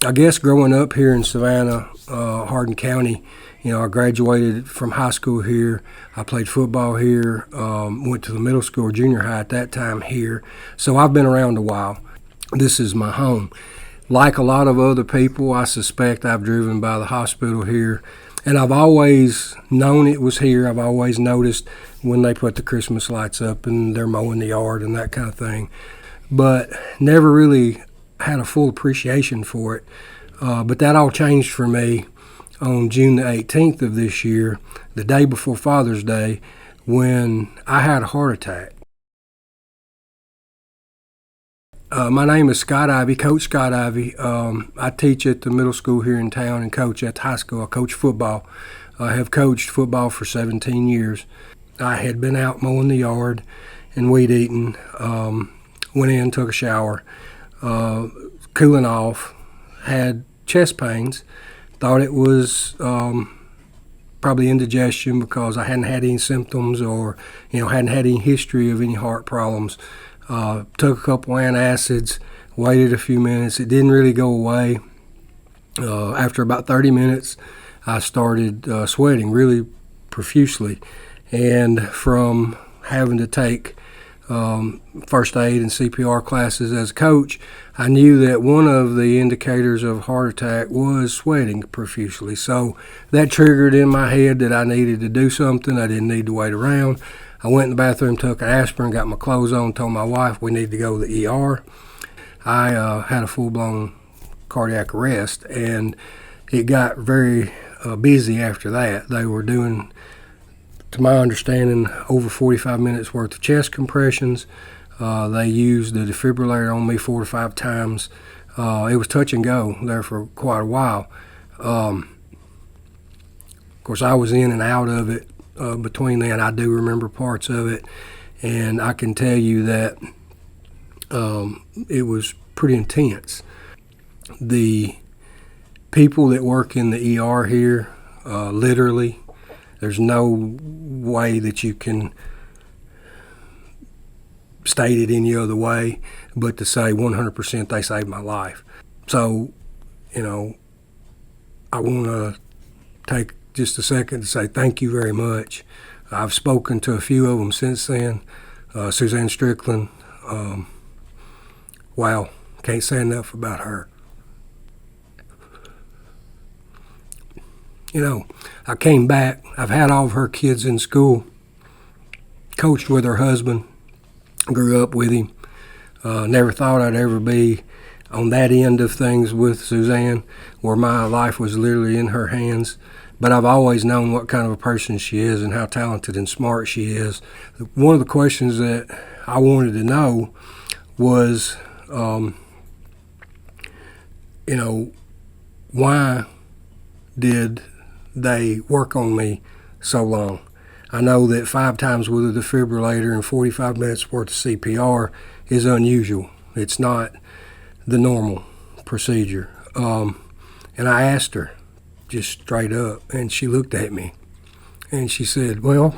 I guess growing up here in Savannah, Hardin County, I graduated from high school here. I played football here, went to the middle school or junior high at that time here. So I've been around a while. This is my home. Like a lot of other people, I suspect I've driven by the hospital here, and I've always known it was here. I've always noticed when they put the Christmas lights up and they're mowing the yard and that kind of thing, but never really had a full appreciation for it. But that all changed for me on June the 18th of this year, the day before Father's Day, when I had a heart attack. My name is Scott Ivey, Coach Scott Ivey. I teach at the middle school here in town and coach at the high school. I coach football. I have coached football for 17 years. I had been out mowing the yard and weed eating, went in, took a shower, cooling off, had chest pains, thought it was probably indigestion because I hadn't had any symptoms or hadn't had any history of any heart problems. Took a couple antacids, waited a few minutes. It didn't really go away. After about 30 minutes, I started sweating really profusely. And from having to take first aid and CPR classes as a coach, I knew that one of the indicators of a heart attack was sweating profusely. So that triggered in my head that I needed to do something. I didn't need to wait around. I went in the bathroom, took an aspirin, got my clothes on, told my wife we need to go to the ER. I had a full-blown cardiac arrest, and it got very busy after that. They were doing, to my understanding, over 45 minutes worth of chest compressions. They used the defibrillator on me 4 to 5 times. It was touch and go there for quite a while. Of course, I was in and out of it. Between then, I do remember parts of it, and I can tell you that it was pretty intense. The people that work in the ER here, literally, there's no way that you can state it any other way but to say 100% they saved my life. So, I want to take just a second to say thank you very much. I've spoken to a few of them since then. Suzanne Strickland, wow, can't say enough about her. I came back. I've had all of her kids in school, coached with her husband, grew up with him. Never thought I'd ever be on that end of things with Suzanne, where my life was literally in her hands. But I've always known what kind of a person she is and how talented and smart she is. One of the questions that I wanted to know was, why did they work on me so long? I know that 5 times with a defibrillator and 45 minutes worth of CPR is unusual. It's not the normal procedure. And I asked her, just straight up, and she looked at me and she said, well,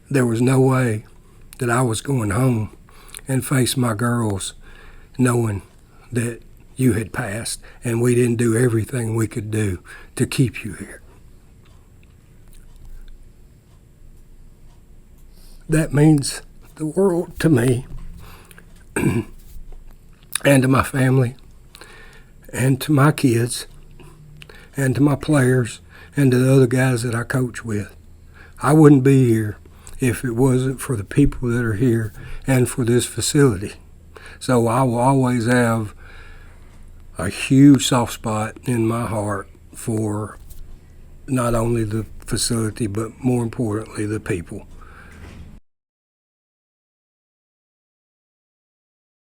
there was no way that I was going home and face my girls knowing that you had passed and we didn't do everything we could do to keep you here. That means the world to me and to my family and to my kids, and to my players, and to the other guys that I coach with. I wouldn't be here if it wasn't for the people that are here and for this facility. So I will always have a huge soft spot in my heart for not only the facility, but more importantly, the people.